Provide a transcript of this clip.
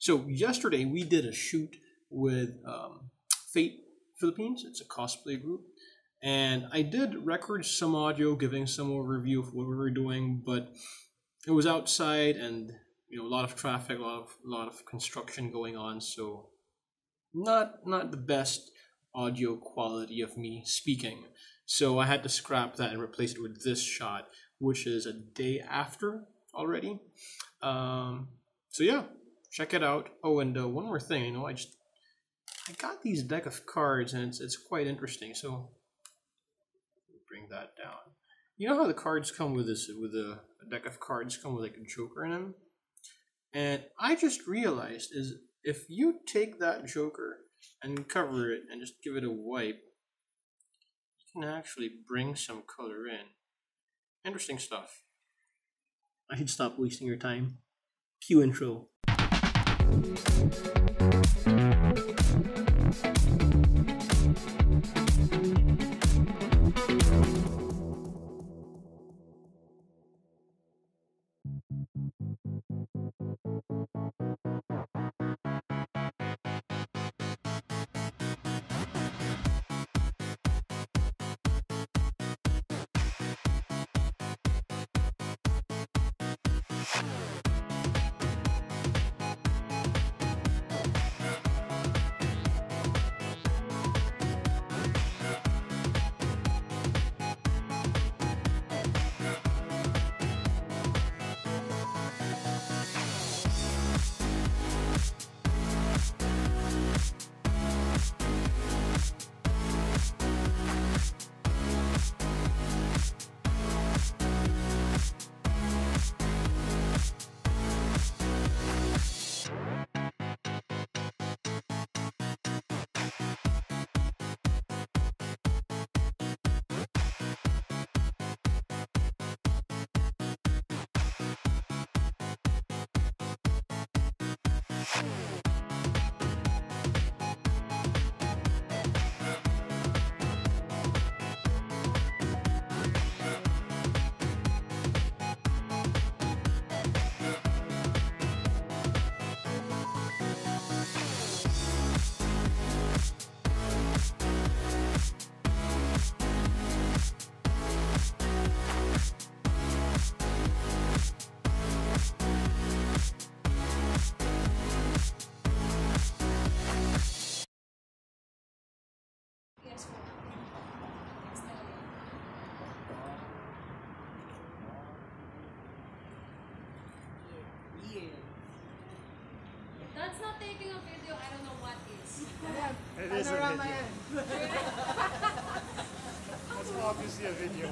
So yesterday we did a shoot with Philppines. It's a cosplay group, and I did record some audio, giving some overview of what we were doing, but it was outside, and a lot of traffic, a lot of construction going on, so not the best audio quality of me speaking. So I had to scrap that and replace it with this shot, which is a day after already. So yeah, check it out. Oh, and one more thing, I got these deck of cards, and it's quite interesting. So bring that down. You know how the cards come with a deck of cards come with like a joker in them? And I just realized is if you take that joker and cover it and just give it a wipe, you can actually bring some color in. Interesting stuff. I should stop wasting your time. Cue intro. That's not taking a video, I don't know what is. It is a video. That's obviously a video.